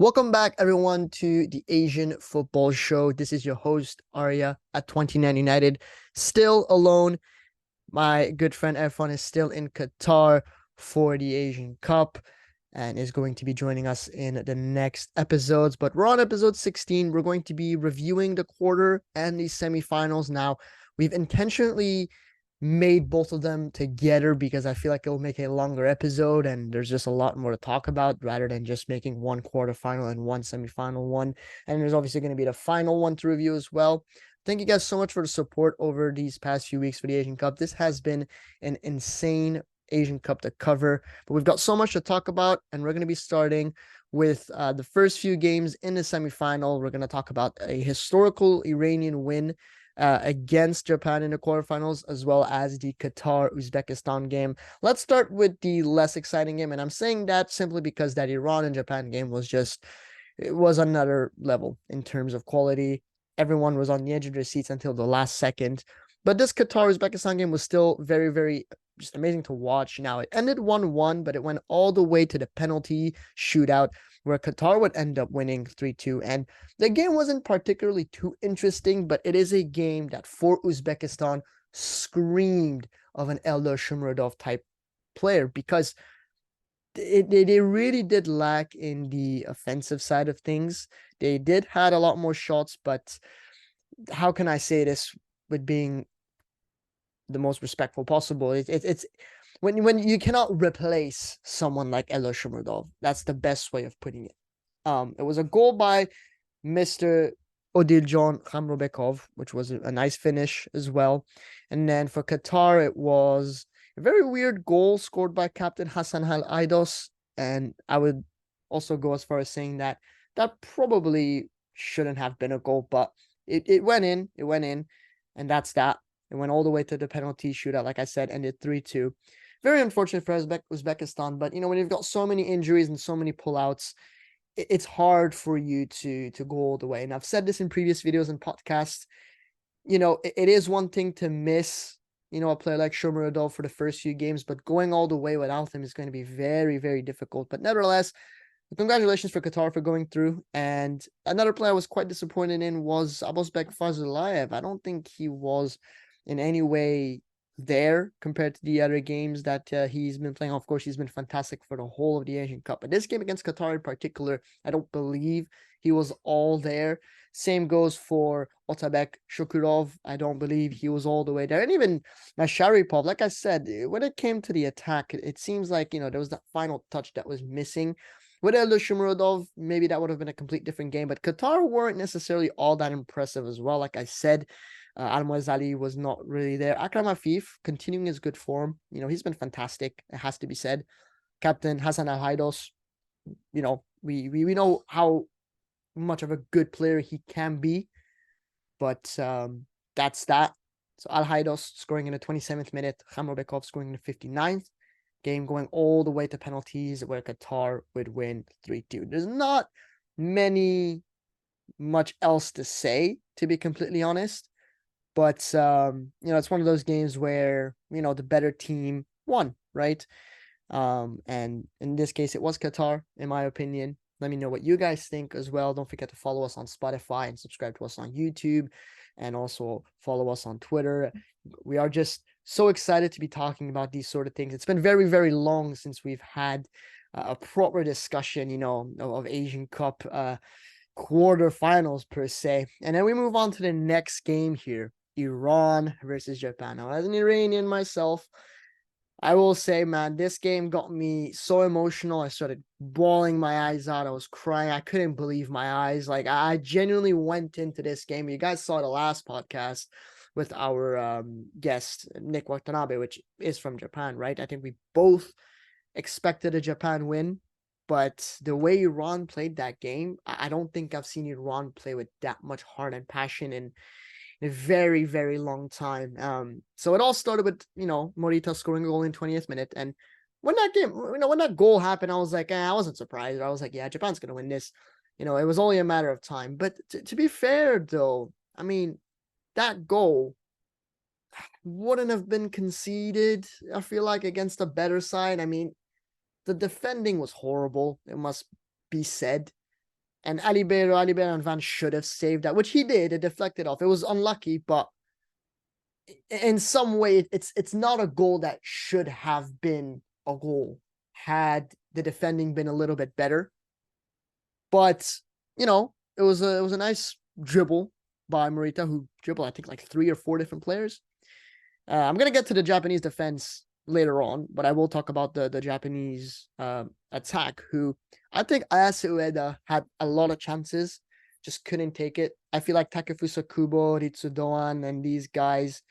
Welcome back, everyone, to the Asian Football Show. This is your host, Arya at 29 United. Still alone. My good friend Erfan is still in Qatar for the Asian Cup and is going to be joining us in the next episodes. But we're on episode 16. We're going to be reviewing the quarter and the semifinals. Now, we've intentionally made both of them together because I feel like it'll make a longer episode and there's just a lot more to talk about rather than just making one quarterfinal and one semifinal one. And there's obviously going to be the final one to review as well. Thank you guys so much for the support over these past few weeks for the Asian Cup. This has been an insane Asian Cup to cover, but we've got so much to talk about, and we're going to be starting with the first few games in the semifinal. We're going to talk about a historical Iranian win against Japan in the quarterfinals, as well as the Qatar-Uzbekistan game. Let's start with the less exciting game, and I'm saying that simply because that Iran and Japan game it was another level in terms of quality. Everyone was on the edge of their seats until the last second. But this Qatar-Uzbekistan game was still very, very just amazing to watch. Now, it ended 1-1, but it went all the way to the penalty shootout where Qatar would end up winning 3-2. And the game wasn't particularly too interesting, but it is a game that for Uzbekistan screamed of an Eldar Shomurodov type player because they really did lack in the offensive side of things. They did had a lot more shots, but how can I say this with being the most respectful possible? It's when you cannot replace someone like Eldar Shomurodov. That's the best way of putting it. It was a goal by Mr. Odiljon Khamrobekov, which was a nice finish as well. And then for Qatar, it was a very weird goal scored by Captain Hassan Al Aidos. And I would also go as far as saying that probably shouldn't have been a goal, but it went in. It went in. And that's that. It went all the way to the penalty shootout, like I said, ended 3-2. Very unfortunate for Uzbekistan, but when you've got so many injuries and so many pullouts, it's hard for you to go all the way. And I've said this in previous videos and podcasts. It is one thing to miss, a player like Shomurodov for the first few games, but going all the way without him is going to be very, very difficult. But nevertheless, congratulations for Qatar for going through. And another player I was quite disappointed in was Abosbek Fazulayev. I don't think he was in any way there compared to the other games that he's been playing. Of course, he's been fantastic for the whole of the Asian Cup. But this game against Qatar in particular, I don't believe he was all there. Same goes for Otabek Shukurov. I don't believe he was all the way there. And even Masharipov, like I said, when it came to the attack, it seems like, there was that final touch that was missing. With Eldar Shomurodov, maybe that would have been a complete different game. But Qatar weren't necessarily all that impressive as well. Like I said, Almoez Ali was not really there. Akram Afif continuing his good form. He's been fantastic. It has to be said. Captain Hassan Al Haidos, we know how much of a good player he can be, but that's that. So Al Haidos scoring in the 27th minute, Khamrobekov scoring in the 59th. Game going all the way to penalties where Qatar would win 3-2. There's not much else to say, to be completely honest. But it's one of those games where the better team won, right? And in this case, it was Qatar, in my opinion. Let me know what you guys think as well. Don't forget to follow us on Spotify and subscribe to us on YouTube, and also follow us on Twitter. We are just so excited to be talking about these sort of things. It's been very, very long since we've had a proper discussion, of Asian Cup quarterfinals per se. And then we move on to the next game here. Iran versus Japan. Now, as an Iranian myself, I will say, man, this game got me so emotional. I started bawling my eyes out. I was crying. I couldn't believe my eyes. Like, I genuinely went into this game. You guys saw the last podcast with our guest, Nick Watanabe, which is from Japan, right? I think we both expected a Japan win. But the way Iran played that game, I don't think I've seen Iran play with that much heart and passion in a very, very long time. So it all started with, Morita scoring a goal in 20th minute. And when that goal happened, I was like, I wasn't surprised. I was like, yeah, Japan's going to win this. It was only a matter of time. But to be fair, though, I mean, that goal wouldn't have been conceded, I feel like, against a better side. I mean, the defending was horrible, it must be said. And Ali Erfan should have saved that, which he did. It deflected off. It was unlucky, but in some way, it's not a goal that should have been a goal had the defending been a little bit better. But it was a nice dribble by Morita, who dribbled I think like 3 or 4 different players. I'm gonna get to the Japanese defense later on, but I will talk about the Japanese attack, who I think Ayase Ueda had a lot of chances, just couldn't take it. I feel like Takefusa Kubo, Ritsudoan, and these guys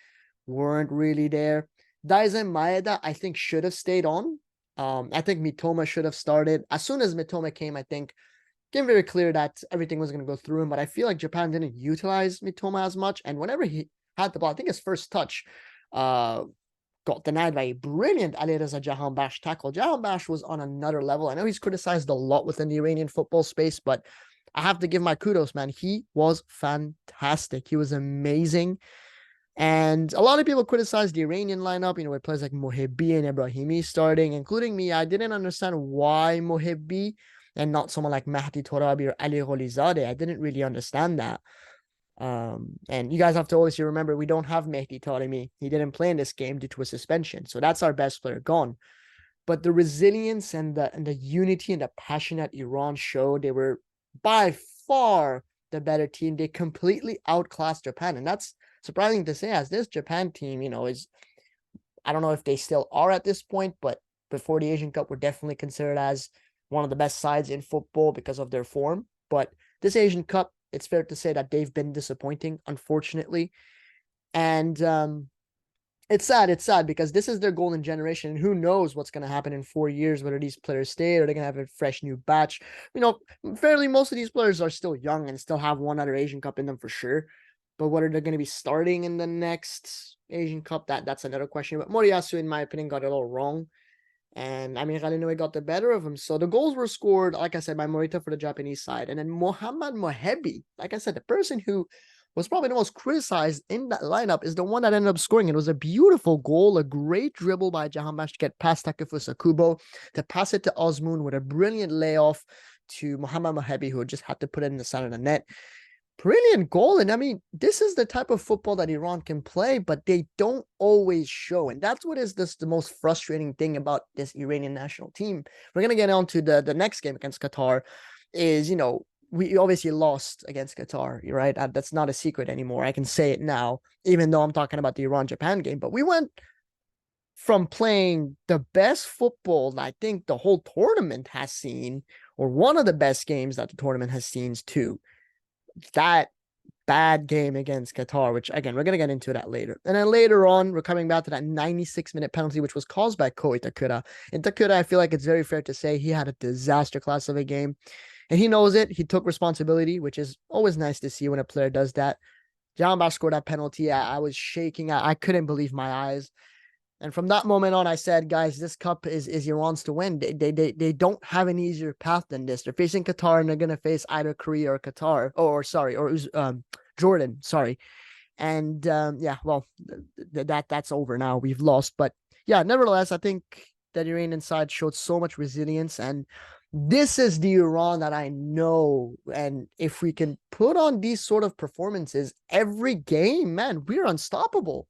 weren't really there. Daizen Maeda, I think, should have stayed on. I think Mitoma should have started. As soon as Mitoma came, I think became very clear that everything was going to go through him, but I feel like Japan didn't utilize Mitoma as much. And whenever he had the ball, I think his first touch got denied by a brilliant Alireza Jahanbash tackle. Jahanbash was on another level. I know he's criticized a lot within the Iranian football space, but I have to give my kudos, man. He was fantastic. He was amazing. And a lot of people criticize the Iranian lineup, with players like Mohebbi and Ibrahimi starting, including me. I didn't understand why Mohebbi and not someone like Mahdi Torabi or Ali Gholizadeh. I didn't really understand that. And you guys have to always remember, we don't have Mehdi Taremi. He didn't play in this game due to a suspension. So that's our best player gone. But the resilience and the unity and the passion that Iran showed, they were by far the better team. They completely outclassed Japan. And that's surprising to say, as this Japan team, is, I don't know if they still are at this point, but before the Asian Cup were definitely considered as one of the best sides in football because of their form. But this Asian Cup, it's fair to say that they've been disappointing, unfortunately. And it's sad because this is their golden generation. And who knows what's going to happen in 4 years, whether these players stay or they're going to have a fresh new batch. Fairly, most of these players are still young and still have one other Asian Cup in them for sure. But whether they're going to be starting in the next Asian Cup, that's another question. But Moriyasu, in my opinion, got it all wrong. And Ghalinoue got the better of him. So the goals were scored, like I said, by Morita for the Japanese side. And then Mohammad Mohebbi, like I said, the person who was probably the most criticized in that lineup is the one that ended up scoring. It was a beautiful goal, a great dribble by Jahanbash to get past Takefusa Kubo, to pass it to Osmoon with a brilliant layoff to Mohammad Mohebbi, who just had to put it in the center of the net. Brilliant goal. And this is the type of football that Iran can play, but they don't always show. And that's what is the most frustrating thing about this Iranian national team. We're going to get on to the next game against Qatar is, we obviously lost against Qatar, right? That's not a secret anymore. I can say it now, even though I'm talking about the Iran-Japan game. But we went from playing the best football I think the whole tournament has seen, or one of the best games that the tournament has seen, to that bad game against Qatar, which again, we're going to get into that later. And then later on, we're coming back to that 96-minute penalty, which was caused by Ko Itakura. And Itakura, I feel like it's very fair to say he had a disaster class of a game. And he knows it. He took responsibility, which is always nice to see when a player does that. Jahanbash scored that penalty. I was shaking. I couldn't believe my eyes. And from that moment on, I said, guys, this cup is Iran's to win. They don't have an easier path than this. They're facing Qatar, and they're going to face either Korea or Qatar, or Jordan, sorry. And that's over now. We've lost. But yeah, nevertheless, I think that Iranian side showed so much resilience, and this is the Iran that I know. And if we can put on these sort of performances every game, man, we're unstoppable.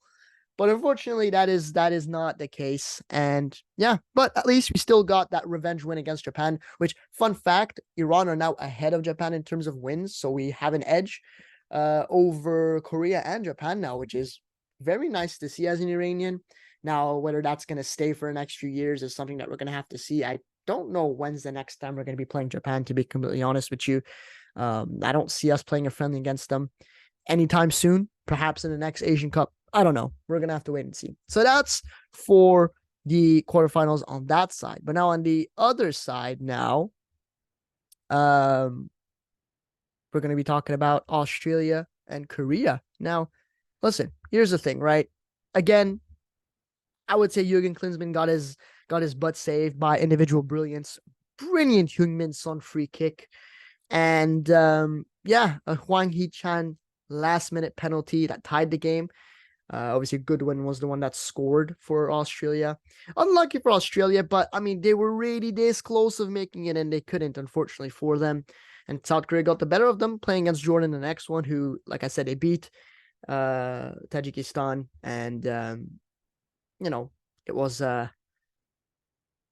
But unfortunately, that is not the case. And yeah, but at least we still got that revenge win against Japan, which, fun fact, Iran are now ahead of Japan in terms of wins. So we have an edge over Korea and Japan now, which is very nice to see as an Iranian. Now, whether that's going to stay for the next few years is something that we're going to have to see. I don't know when's the next time we're going to be playing Japan, to be completely honest with you. I don't see us playing a friendly against them anytime soon, perhaps in the next Asian Cup. I don't know. We're going to have to wait and see. So that's for the quarterfinals on that side. But now on the other side now, we're going to be talking about Australia and Korea. Now, listen, here's the thing, right? Again, I would say Jurgen Klinsmann got his butt saved by individual brilliance. Brilliant Heung-min Son free kick. And a Hwang Hee-chan last-minute penalty that tied the game. Obviously, Goodwin was the one that scored for Australia. Unlucky for Australia, but they were really this close of making it, and they couldn't, unfortunately, for them. And South Korea got the better of them, playing against Jordan, the next one, who, like I said, they beat Tajikistan. And, you know, it was an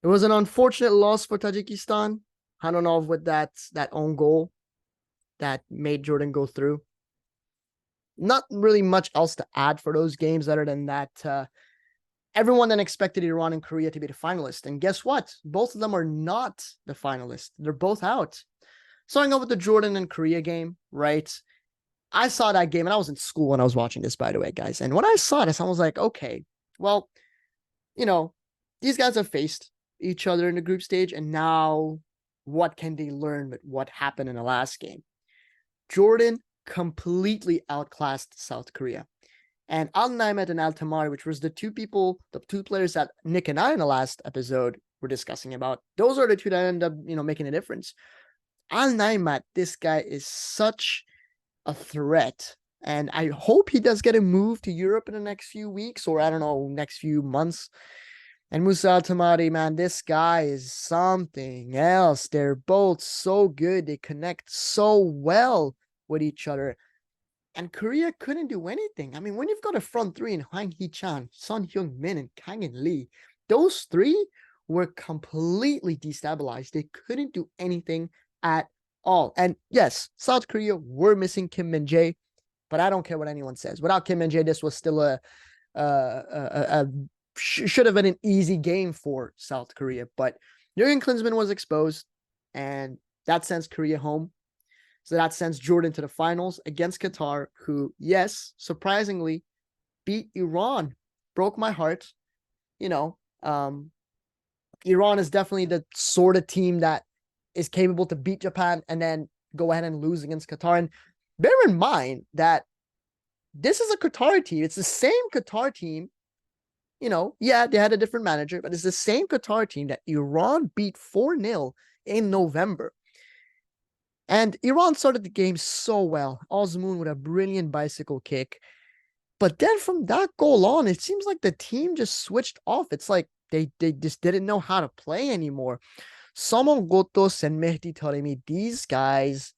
unfortunate loss for Tajikistan. I don't know with that own goal that made Jordan go through. Not really much else to add for those games other than that everyone then expected Iran and Korea to be the finalists. And guess what? Both of them are not the finalists. They're both out. Starting off with the Jordan and Korea game, right? I saw that game, and I was in school when I was watching this, by the way, guys. And when I saw this, I was like, okay, well, these guys have faced each other in the group stage, and now what can they learn with what happened in the last game? Jordan completely outclassed South Korea. And Al Naimet and Al Tamari, which was the two players that Nick and I in the last episode were discussing about, those are the two that end up, making a difference. Al Naimat, this guy is such a threat. And I hope he does get a move to Europe in the next few weeks, or I don't know, next few months. And Musa Al Tamari, man, this guy is something else. They're both so good. They connect so well with each other. And Korea couldn't do anything. I mean, when you've got a front three in Hwang Hee-chan, Son Heung-min, and Kang In Lee, those three were completely destabilized. They couldn't do anything at all. And yes, South Korea were missing Kim Min-jae, but I don't care what anyone says. Without Kim Min-jae, this was still should have been an easy game for South Korea. But Jurgen Klinsmann was exposed, and that sends Korea home. So that sends Jordan to the finals against Qatar, who, yes, surprisingly, beat Iran. Broke my heart. Iran is definitely the sort of team that is capable to beat Japan and then go ahead and lose against Qatar. And bear in mind that this is a Qatar team. It's the same Qatar team. Yeah, they had a different manager, but it's the same Qatar team that Iran beat 4-0 in November. And Iran started the game so well. Osmoon with a brilliant bicycle kick. But then from that goal on, it seems like the team just switched off. It's like they just didn't know how to play anymore. Somon Gotos and Mehdi Taremi, these guys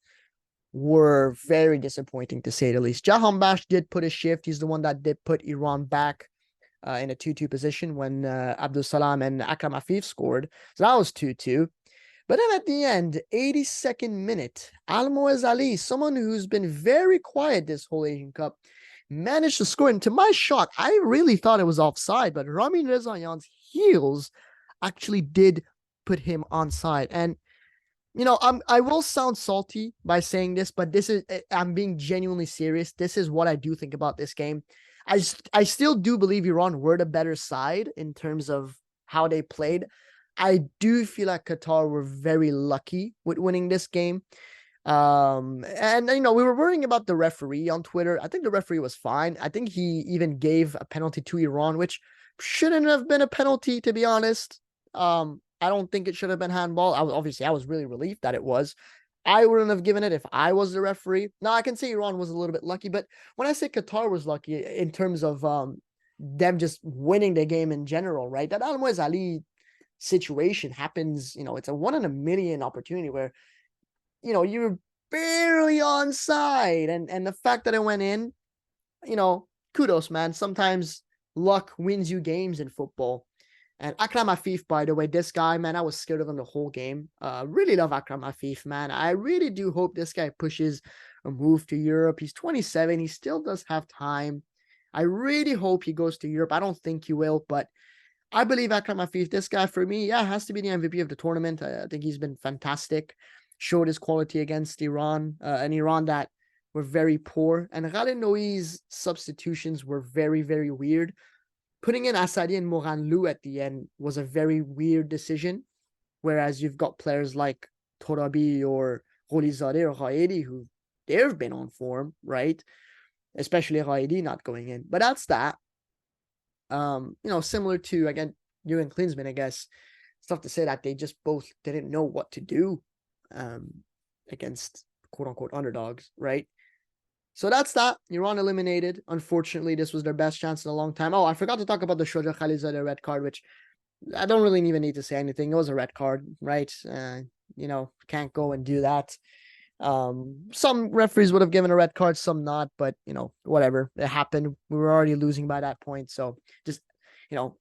were very disappointing, to say the least. Jahanbash did put a shift. He's the one that did put Iran back in a 2-2 position when Abdul Salam and Akram Afif scored. So that was 2-2. But then at the end, 82nd minute, Almoez Ali, someone who's been very quiet this whole Asian Cup, managed to score. And to my shock, I really thought it was offside, but Ramin Rezayan's heels actually did put him onside. And, I will sound salty by saying this, but I'm being genuinely serious. This is what I do think about this game. I still do believe Iran were the better side in terms of how they played. I do feel like Qatar were very lucky with winning this game. And we were worrying about the referee on Twitter. I think the referee was fine. I think he even gave a penalty to Iran, which shouldn't have been a penalty, to be honest. I don't think it should have been handball. I was really relieved that it was. I wouldn't have given it if I was the referee. Now, I can say Iran was a little bit lucky, but when I say Qatar was lucky in terms of them just winning the game in general, right? That Almoez Ali situation happens, it's a 1 in a million opportunity where, you're barely onside. And the fact that it went in, kudos, man. Sometimes luck wins you games in football. And Akram Afif, by the way, this guy, man, I was scared of him the whole game. Really love Akram Afif, man. I really do hope this guy pushes a move to Europe. He's 27. He still does have time. I really hope he goes to Europe. I don't think he will, but I believe Akram Afif, this guy, for me, has to be the MVP of the tournament. I think he's been fantastic. Showed his quality against Iran, and Iran that were very poor. And Khaled Nourizadeh's substitutions were very, very weird. Putting in Asadi and Moranlou at the end was a very weird decision. Whereas you've got players like Torabi or Nourizadeh or Ghaedi who they've been on form, right? Especially Ghaedi not going in. But that's that. Similar to, again, Jurgen Klinsmann, I guess. It's tough to say that they just both didn't know what to do against quote-unquote underdogs, right? So that's that. Iran eliminated. Unfortunately, this was their best chance in a long time. Oh, I forgot to talk about the Shoja Khalizadeh red card, which I don't really even need to say anything. It was a red card, right? Can't go and do that. Some referees would have given a red card, some not, but whatever. It happened. We were already losing by that point. So just,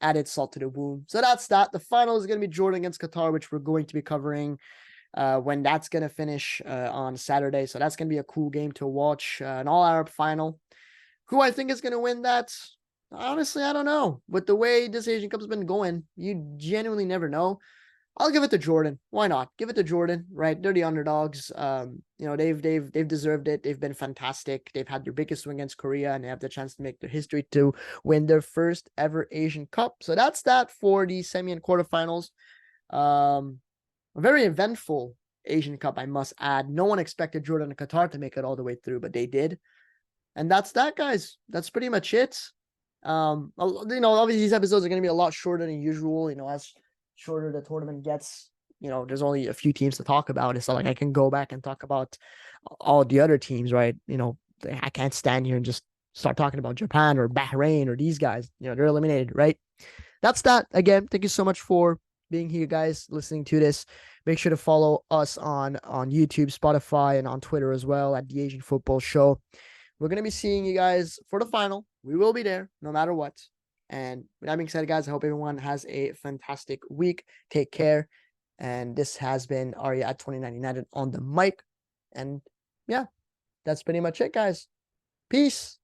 added salt to the wound. So that's that. The final is going to be Jordan against Qatar, which we're going to be covering when that's going to finish on Saturday. So that's going to be a cool game to watch. An all-Arab final. Who I think is going to win that? Honestly, I don't know. With the way this Asian Cup's been going, you genuinely never know. I'll give it to Jordan. Why not? Give it to Jordan, right? They're the underdogs. They've deserved it. They've been fantastic. They've had their biggest win against Korea, and they have the chance to make their history to win their first ever Asian Cup. So that's that for the semi and quarterfinals. A very eventful Asian Cup, I must add. No one expected Jordan and Qatar to make it all the way through, but they did. And that's that, guys. That's pretty much it. Obviously these episodes are going to be a lot shorter than usual. As shorter the tournament gets, there's only a few teams to talk about. It's not like I can go back and talk about all the other teams, right? I can't stand here and just start talking about Japan or Bahrain or these guys. They're eliminated, right? That's that. Again, thank you so much for being here, guys, listening to this. Make sure to follow us on YouTube, Spotify, and on Twitter as well at The Asian Football Show. We're going to be seeing you guys for the final. We will be there no matter what. And with that being said, guys, I hope everyone has a fantastic week. Take care. And this has been Arya at 29 United on the mic. And yeah, that's pretty much it, guys. Peace.